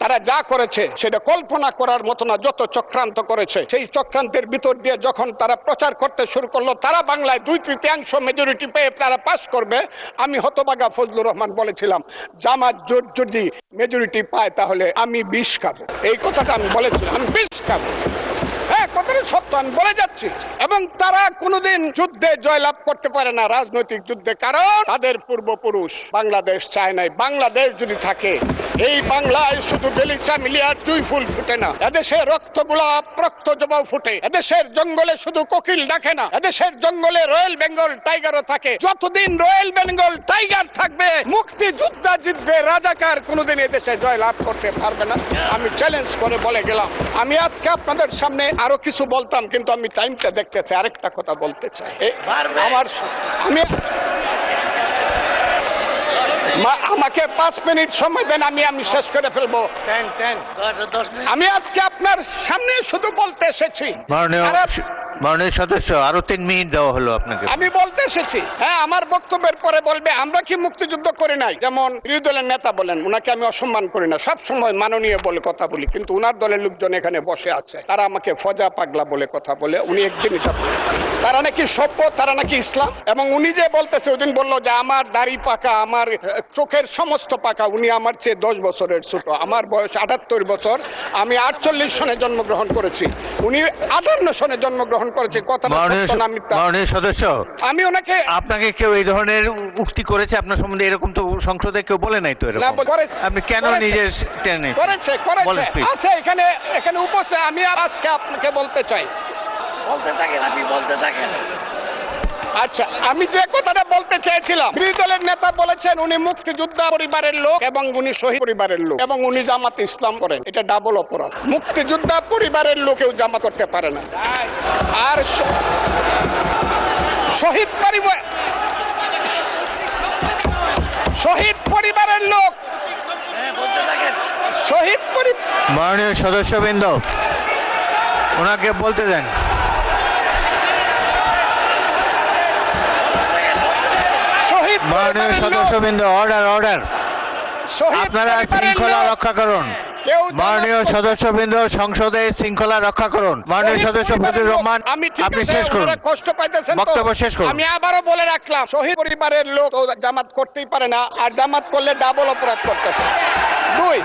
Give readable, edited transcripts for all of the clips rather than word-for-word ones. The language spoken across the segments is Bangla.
তারা যা করেছে সেটা কল্পনা করার মতো না। যত চক্রান্ত করেছে, সেই চক্রান্তের ভিতর দিয়ে যখন তারা প্রচার করতে শুরু করলো তারা বাংলায় 2/3 মেজরিটি পেয়ে তারা পাস করবে, আমি হতভাগা ফজলুর রহমান বলেছিলাম জামাত জোট যদি মেজরিটি পায় তাহলে আমি বিষ খাবো। এই কথাটা আমি বলেছিলাম, আমি বিষ খাবো। হ্যাঁ, কথাটা সত্য, আমি বলে যাচ্ছি। এবং তারা কোনোদিন যুদ্ধে জয়লাভ করতে পারে না, রাজনৈতিক যুদ্ধে, কারণ তাদের পূর্বপুরুষ বাংলাদেশ চায় নাই। বাংলাদেশ যদি থাকে, এই বাংলায় শুধু বেলিচা মিলিয়ার জুই ফুল ফুটে না, এদেশে রক্ত গোলাপ রক্ত জবাও ফুটে। এদেশের জঙ্গলে শুধু কোকিল ডাকে না, এদেশের জঙ্গলে রয়্যাল বেঙ্গল টাইগারও থাকে। যতদিন রয়্যাল বেঙ্গল টাইগার থাকবে, মুক্তিযোদ্ধা জিতবে, রাজাকার কোনোদিন এদেশে জয়লাভ করতে পারবে না। আমি চ্যালেঞ্জ করে বলে গেলাম। আমি আজকে আপনাদের সামনে আরো কিছু বলতাম, কিন্তু আমি টাইমটা দেখতেছি, আরেকটা কথা বলতে চাই। আমাকে 5 মিনিট সময় দেন, আমি শেষ করে ফেলবো। আমি আজকে আপনার সামনে শুধু বলতে এসেছি, মাননীয় সদস্য আরো 3 মিনিট দেওয়া হলো আপনাকে। আমি বলতে এসেছি, হ্যাঁ, আমার বক্তব্যের পরে বলবে আমরা কি মুক্তিযুদ্ধ করি নাই। যেমন বিরোধী দলের নেতা বলেন, উনাকে আমি অসম্মান করি না, সব সময় মাননীয় বলে কথা বলি, কিন্তু উনার দলের লোকজন এখানে বসে আছে, তারা আমাকে ফজা পাগলা বলে কথা বলে। উনি একদিনই তা বলে তারা নাকি সভ্য, তারা নাকি ইসলাম। এবং উনি যে বলতেছে, ওই দিন বললো যে আমার দাড়ি পাকা, আমার চোখের সমস্ত পাকা। উনি আমার চেয়ে 10 বছরের ছোট, আমার বয়স 78 বছর, আমি 48 সনে জন্মগ্রহণ করেছি, উনি 58 সনে জন্মগ্রহণ করেছে। মাননীয় সদস্য, আমি ওনাকে, আপনাকে কেউ এই ধরনের উক্তি করেছে আপনার সম্বন্ধে? এরকম তো সংসদে কেউ বলে নাই তো এরকম। আপনি কেন নিজের টেনে করেছে আছে এখানে উপস্থিত। আমি আজকে আপনাকে বলতে চাই, বলতে থাকেন, আপনি বলতে থাকেন। আচ্ছা, আমি যে কথাটা বলতে চেয়েছিলাম, বিরোধী দলের নেতা বলেছেন উনি মুক্তিযোদ্ধা পরিবারের লোক এবং উনি শহীদ পরিবারের লোক এবং উনি জামাত ইসলাম করেন। এটা ডাবল অপরাধ। মুক্তিযোদ্ধা পরিবারের লোকেও জামাত করতে পারে না। আর শহীদ পরিবারের লোক, শহীদ পরিবার। মাননীয় সদস্যবৃন্দ, ওনাকে বলতে দেন। মাননীয় সদস্যবৃন্দ, অর্ডার। আপনারা শৃঙ্খলা রক্ষা করুন। মাননীয় সদস্যবৃন্দ, সংসদে শৃঙ্খলা রক্ষা করুন। মাননীয় সদস্য ফজলুর রহমান, আপনি শেষ করুন, কষ্ট পাইতেছেন, বক্তব্য শেষ করুন। আমি আবারও বলে রাখলাম, শহীদ পরিবারের লোক জামাত করতেই পারে না, আর জামাত করলে ডাবল অপরাধ করতেছে। 2,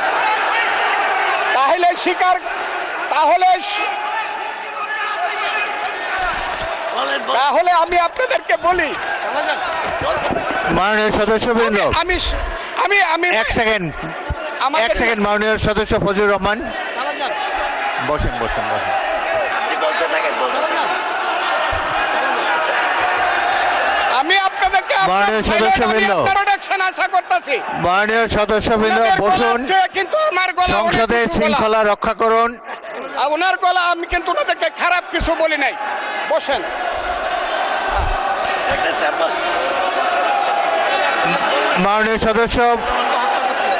তাহলে আমি আপনাদেরকে বলি, মাননীয় সদস্যবৃন্দ, আমি এক সেকেন্ড। মাননীয় সদস্য ফজলুর রহমান, বসেন। আমি আপনাদেরকে মাননীয় সদস্যবৃন্দ, আশা করতেছি। মাননীয় সদস্যবৃন্দ, বসুন। কিন্তু আমার গলা, সংসদে শৃঙ্খলা রক্ষা করুন। ওনার গলা, আমি কিন্তু ওনাদেরকে খারাপ কিছু বলি নাই। বসেন। মাননীয় সদস্য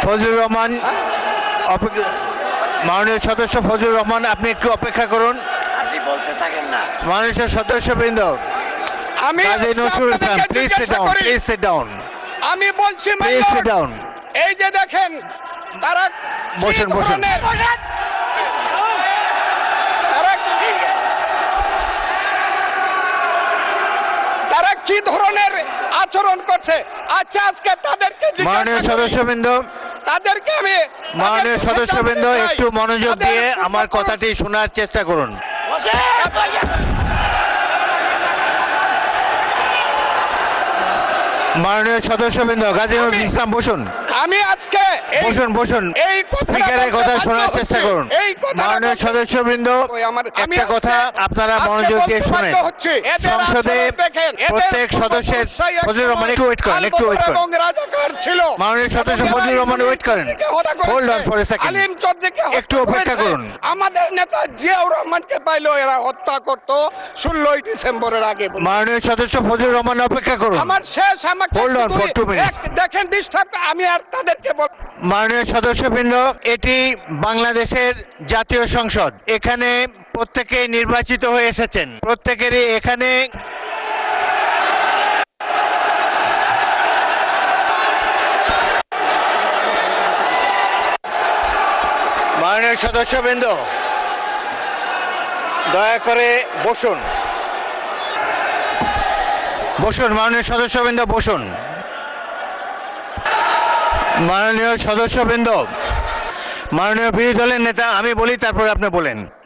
ফজলুর রহমান, আপনি একটু অপেক্ষা করুন। আপনি বলতে থাকেন না। মাননীয় সদস্যবৃন্দ, আমি প্লিজ সিট ডাউন। আমি বলছি, এই যে দেখেন, তারা বসেন। তারা কি ধরনের আচরণ করছে। আচ্ছা, আজকে তাদেরকে মাননীয় সদস্যবৃন্দ, একটু মনোযোগ দিয়ে আমার কথাটি শোনার চেষ্টা করুন। মাননীয় সদস্যবৃন্দ, গাজী নজরুল ইসলাম, বসুন। আমি আজকে বসুন। এই স্পিকারের কথা শোনার চেষ্টা করুন। মাননীয় সদস্যবৃন্দ, একটা কথা আপনারা মনোযোগ দিয়ে শুনেন। সংসদে প্রত্যেক সদস্যের, ফজলুর রহমান একটু ওয়েট করেন। মাননীয় সদস্য ফজলুর রহমান ওয়েট করেন। Hold on for a second, একটু অপেক্ষা করুন। আমাদের নেতা জিয়াউর রহমানকে পাইলো এরা হত্যা করতো 16 ডিসেম্বরের আগে। মাননীয় সদস্য ফজলুর রহমান অপেক্ষা করুন। আমার শেষ, আমাকে হোল্ড অন ফর 2 মিনিটস। দেখেন, ডিস্টার্ব, আমি আর তাদেরকে বল। মাননীয় সদস্যবৃন্দ, এটি বাংলাদেশের জাতীয় সংসদ। এখানে প্রত্যেকেই নির্বাচিত হয়ে এসেছেন, প্রত্যেকেরই এখানে মাননীয় সদস্যবৃন্দ দয়া করে বসুন বসুন মাননীয় সদস্যবৃন্দ বসুন মাননীয় সদস্যবৃন্দ মাননীয় বিরোধী দলের নেতা আমি বলি তারপরে আপনি বলেন